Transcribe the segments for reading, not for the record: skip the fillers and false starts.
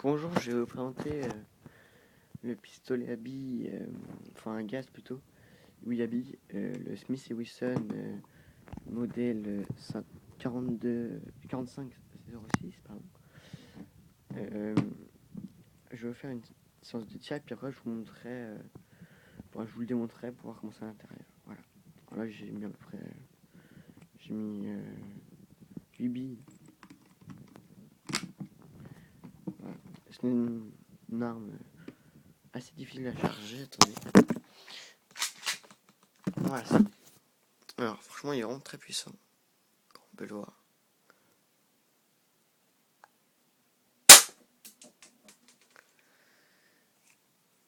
Bonjour, je vais vous présenter le pistolet à billes, enfin un gaz plutôt, oui à billes, le Smith et Wesson modèle 4506, pardon. Euh, je vais faire une séance de tir, puis après je vous montrerai, je vous le démontrerai pour voir comment c'est à l'intérieur. Voilà. Alors là j'ai mis à peu près, j'ai mis 8 billes. Voilà. C'est une arme assez difficile à charger, attendez. Voilà. Alors franchement il est vraiment très puissant, comme on peut le voir.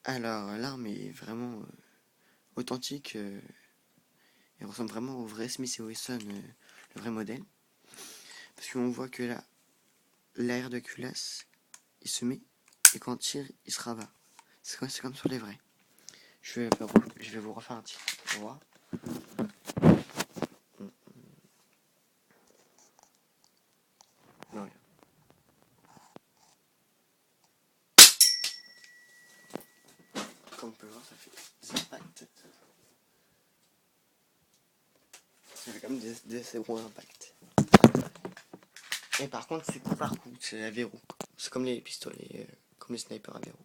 Alors l'arme est vraiment authentique, elle ressemble vraiment au vrai Smith et Wesson, le vrai modèle. Parce qu'on voit que là, l'arrière de culasse, il se met, et quand on tire, il se rabat. C'est comme sur les vrais. Je vais vous refaire un tir pour voir. Non, rien. Comme on peut voir, ça impacte. Ça fait comme des assez gros impacts. Et par contre, c'est coup par coup, c'est à verrou. C'est comme les pistolets, comme les snipers à verrou.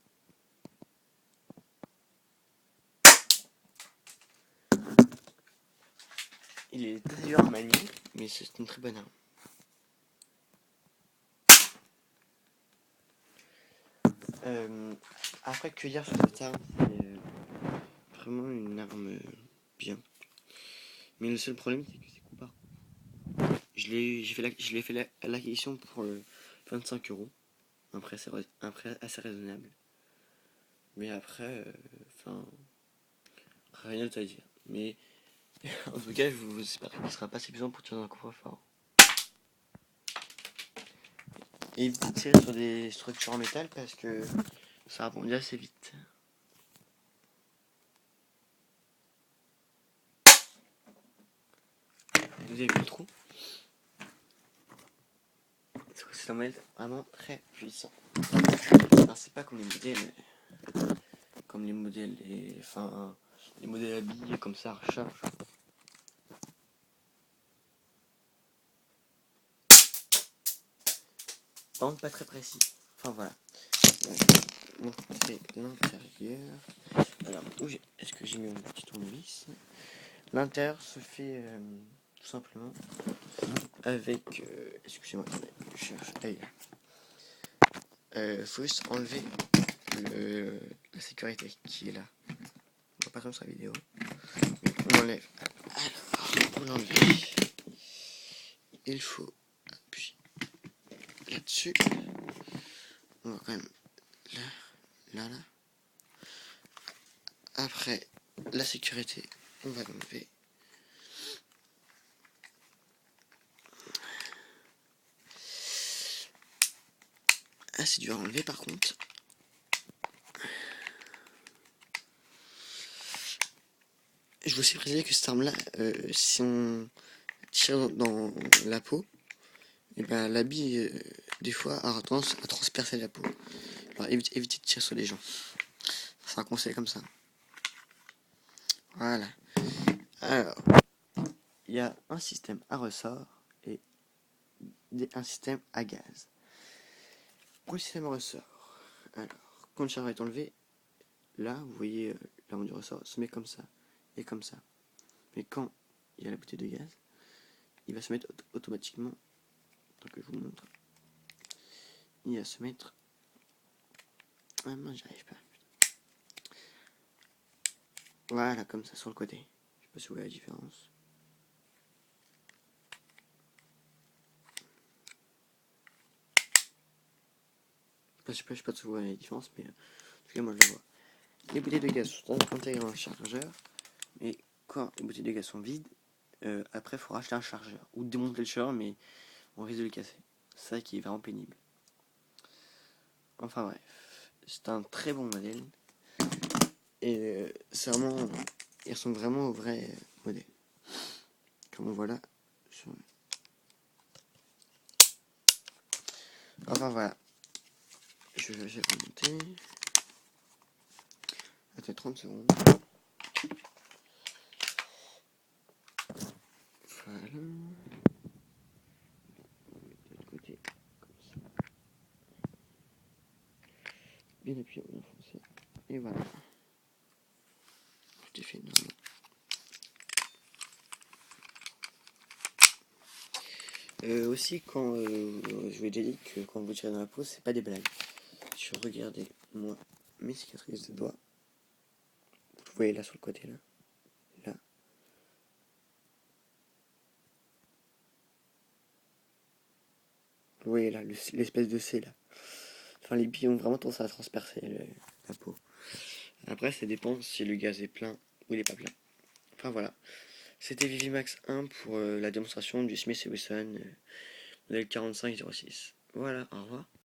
Il est très dur à manier, mais c'est une très bonne arme. Après, que dire sur cette arme, c'est vraiment une arme bien. Mais le seul problème, c'est que c'est coup par coup. Je l'ai fait l'acquisition pour 25 euros. Un prix assez raisonnable. Mais après, enfin, rien d'autre à dire. Mais en tout cas, je vous espère qu'il ne sera pas suffisant pour tirer dans un coffre-fort. Et évitez de tirer sur des structures en métal parce que ça rebondit assez vite. Vous avez vu le trou? C'est un modèle vraiment très puissant. Alors, c'est pas comme les modèles, les modèles habillés comme ça à recharge. Par contre, pas très précis. Enfin voilà. Montrer l'intérieur. Alors, est-ce que j'ai mis une petite tournevis? L'intérieur se fait tout simplement avec. Excusez-moi, je cherche. Faut juste enlever la sécurité qui est là. On voit pas comme sur la vidéo. Mais on l'enlève. Alors, pour l'enlever, il faut appuyer là-dessus. On va quand même là. Après, la sécurité, on va l'enlever. Ah, c'est dur à enlever par contre. Je veux aussi préciser que cette arme-là, si on tire dans la peau, et ben la bille, des fois, a tendance à transpercer la peau. Alors évitez de tirer sur les gens. C'est un conseil comme ça. Voilà. Alors, il y a un système à ressort et un système à gaz. Pour le système à ressort, alors, quand le chargeur est enlevé, là, vous voyez, l'arme du ressort se met comme ça et comme ça. Mais quand il y a la bouteille de gaz, il va se mettre automatiquement. Donc je vous montre. Il va se mettre. Ah non, j'y arrive pas. Voilà, comme ça sur le côté. Je sais pas si vous voyez la différence. Je sais pas si vous voyez la différence, mais en tout cas moi je la vois. Les bouteilles de gaz sont intégrées dans le chargeur, mais quand les bouteilles de gaz sont vides, après il faut racheter un chargeur ou démonter le chargeur, mais on risque de le casser. C'est ça qui est vraiment pénible. Enfin bref, c'est un très bon modèle et c'est vraiment, ils ressemblent vraiment au vrai modèle. Comme on voit là. Enfin voilà. Je j'ai remonté. Attends 30 secondes. Voilà. De l'autre côté, comme ça. Bien appuyé, bien foncé. Et voilà. Tout est fait normalement. Aussi, quand je vous ai déjà dit que quand vous tirez dans la peau, c'est pas des blagues. Je regardais moi mes cicatrices de doigts. Vous voyez là sur le côté là. Là. Vous voyez là, l'espèce de C là. Enfin, les billes ont vraiment tendance à transpercer la peau. Après, ça dépend si le gaz est plein ou il est pas plein. Enfin voilà. C'était Vivimax 1 pour la démonstration du Smith & Wesson modèle 4506. Voilà, au revoir.